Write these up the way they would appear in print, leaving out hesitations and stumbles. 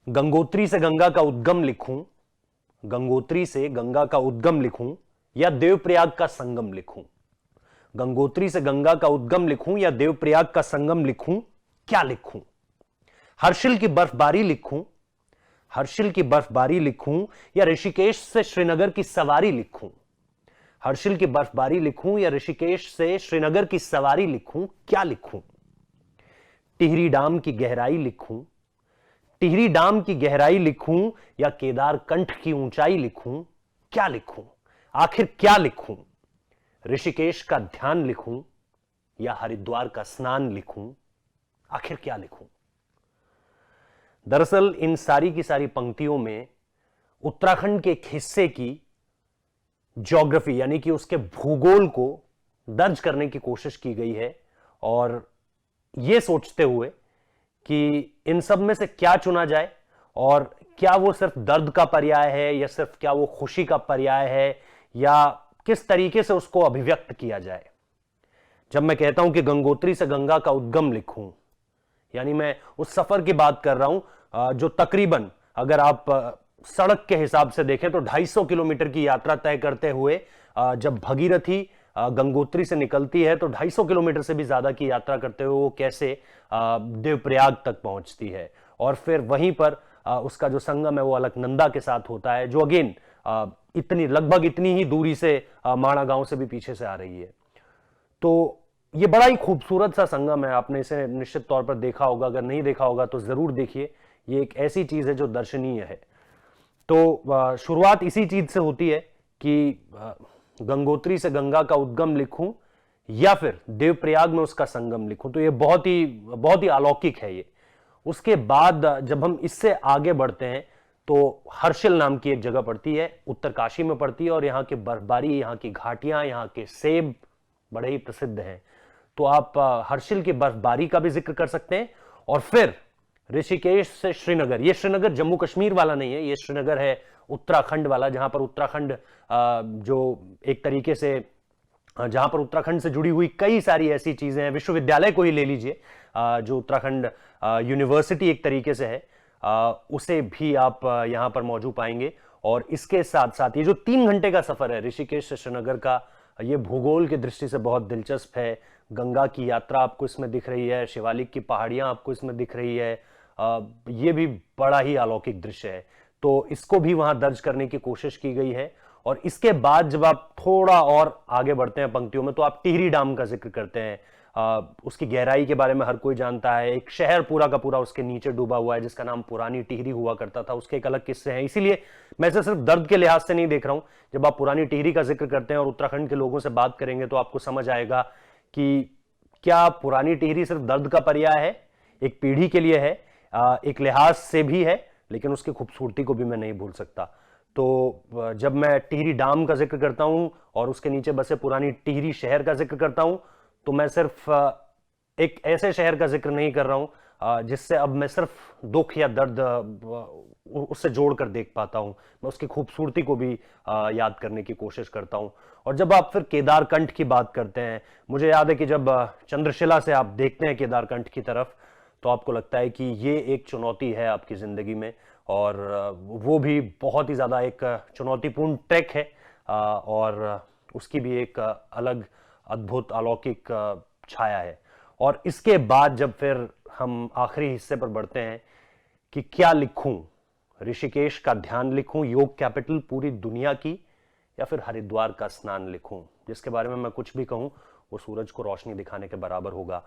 गंगोत्री से गंगा का उद्गम लिखूं, गंगोत्री से गंगा का उद्गम लिखूं या देवप्रयाग का संगम लिखूं? गंगोत्री से गंगा का उद्गम लिखूं या देवप्रयाग का संगम लिखूं? क्या लिखूं? हर्षिल की बर्फबारी लिखूं, हर्षिल की बर्फबारी लिखूं या ऋषिकेश से श्रीनगर की सवारी लिखूं? हर्षिल की बर्फबारी लिखूं या ऋषिकेश से श्रीनगर की सवारी लिखूं? क्या लिखूं? टिहरी डाम की गहराई लिखूं, टिहरी डाम की गहराई लिखूं या केदार कंठ की ऊंचाई लिखूं? क्या लिखूं? आखिर क्या लिखूं? ऋषिकेश का ध्यान लिखूं या हरिद्वार का स्नान लिखूं? आखिर क्या लिखूं? दरअसल इन सारी की सारी पंक्तियों में उत्तराखंड के एक हिस्से की ज्योग्राफी यानी कि उसके भूगोल को दर्ज करने की कोशिश की गई है, और यह सोचते हुए कि इन सब में से क्या चुना जाए और क्या वो सिर्फ दर्द का पर्याय है या सिर्फ क्या वो खुशी का पर्याय है, या किस तरीके से उसको अभिव्यक्त किया जाए। जब मैं कहता हूं कि गंगोत्री से गंगा का उद्गम लिखूं, यानी मैं उस सफर की बात कर रहा हूं जो तकरीबन, अगर आप सड़क के हिसाब से देखें तो 250 किलोमीटर की यात्रा तय करते हुए जब भगीरथी गंगोत्री से निकलती है तो 250 किलोमीटर से भी ज्यादा की यात्रा करते हुए वो कैसे देवप्रयाग तक पहुंचती है, और फिर वहीं पर उसका जो संगम है वो अलकनंदा के साथ होता है, जो अगेन इतनी लगभग इतनी ही दूरी से माणा गांव से भी पीछे से आ रही है। तो ये बड़ा ही खूबसूरत सा संगम है, आपने इसे निश्चित तौर पर देखा होगा, अगर नहीं देखा होगा तो जरूर देखिए। ये एक ऐसी चीज है जो दर्शनीय है। तो शुरुआत इसी चीज से होती है कि गंगोत्री से गंगा का उद्गम लिखूं या फिर देवप्रयाग में उसका संगम लिखूं। तो ये बहुत ही अलौकिक है ये। उसके बाद जब हम इससे आगे बढ़ते हैं तो हर्षिल नाम की एक जगह पड़ती है, उत्तरकाशी में पड़ती है, और यहाँ की बर्फबारी, यहाँ की घाटियां, यहाँ के सेब बड़े ही प्रसिद्ध हैं। तो आप हर्षिल की बर्फबारी का भी जिक्र कर सकते हैं। और फिर ऋषिकेश से श्रीनगर, ये श्रीनगर जम्मू कश्मीर वाला नहीं है, ये श्रीनगर है उत्तराखंड वाला, जहां पर उत्तराखंड जो एक तरीके से जहां पर उत्तराखंड से जुड़ी हुई कई सारी ऐसी चीजें हैं। विश्वविद्यालय को ही ले लीजिए, जो उत्तराखंड यूनिवर्सिटी एक तरीके से है, उसे भी आप यहां पर मौजूद पाएंगे। और इसके साथ साथ ये जो 3 घंटे का सफर है ऋषिकेश से श्रीनगर का, ये भूगोल की दृष्टि से बहुत दिलचस्प है। गंगा की यात्रा आपको इसमें दिख रही है, शिवालिक की पहाड़ियां आपको इसमें दिख रही है, ये भी बड़ा ही अलौकिक दृश्य है। तो इसको भी वहां दर्ज करने की कोशिश की गई है। और इसके बाद जब आप थोड़ा और आगे बढ़ते हैं पंक्तियों में तो आप टिहरी डैम का जिक्र करते हैं। उसकी गहराई के बारे में हर कोई जानता है, एक शहर पूरा का पूरा उसके नीचे डूबा हुआ है जिसका नाम पुरानी टिहरी हुआ करता था, उसके एक अलग किस्से हैं। इसीलिए मैं इसे सिर्फ दर्द के लिहाज से नहीं देख रहा हूं। जब आप पुरानी टिहरी का जिक्र करते हैं और उत्तराखंड के लोगों से बात करेंगे तो आपको समझ आएगा कि क्या पुरानी टिहरी सिर्फ दर्द का पर्याय है, एक पीढ़ी के लिए है, एक लिहाज से भी है, लेकिन उसकी खूबसूरती को भी मैं नहीं भूल सकता। तो जब मैं टिहरी डैम का जिक्र करता हूं और उसके नीचे बसे पुरानी टिहरी शहर का जिक्र करता हूं, तो मैं सिर्फ एक ऐसे शहर का जिक्र नहीं कर रहा हूं जिससे अब मैं सिर्फ दुख या दर्द उससे जोड़कर देख पाता हूं, मैं उसकी खूबसूरती को भी याद करने की कोशिश करता हूं। और जब आप फिर केदारकंठ की बात करते हैं, मुझे याद है कि जब चंद्रशिला से आप देखते हैं केदारकंठ की तरफ तो आपको लगता है कि ये एक चुनौती है आपकी जिंदगी में, और वो भी बहुत ही ज्यादा एक चुनौतीपूर्ण ट्रैक है, और उसकी भी एक अलग अद्भुत अलौकिक छाया है। और इसके बाद जब फिर हम आखिरी हिस्से पर बढ़ते हैं कि क्या लिखूं, ऋषिकेश का ध्यान लिखूं, योग कैपिटल पूरी दुनिया की, या फिर हरिद्वार का स्नान लिखूं, जिसके बारे में मैं कुछ भी कहूं वो सूरज को रोशनी दिखाने के बराबर होगा।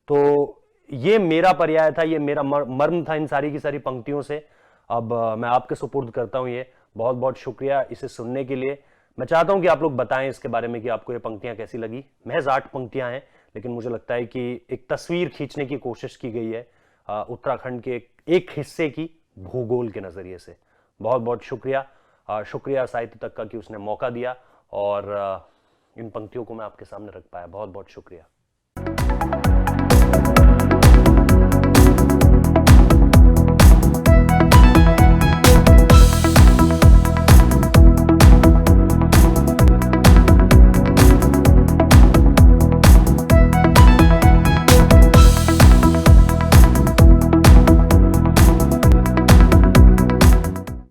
तो ये मेरा पर्याय था, ये मेरा मर्म था इन सारी की सारी पंक्तियों से। अब मैं आपके सुपुर्द करता हूं ये। बहुत बहुत शुक्रिया इसे सुनने के लिए। मैं चाहता हूं कि आप लोग बताएं इसके बारे में कि आपको ये पंक्तियां कैसी लगी। महज 8 पंक्तियां हैं, लेकिन मुझे लगता है कि एक तस्वीर खींचने की कोशिश की गई है उत्तराखंड के एक हिस्से की भूगोल के नजरिए से। बहुत बहुत शुक्रिया। शुक्रिया साहित्य तक का कि उसने मौका दिया और इन पंक्तियों को मैं आपके सामने रख पाया। बहुत बहुत शुक्रिया।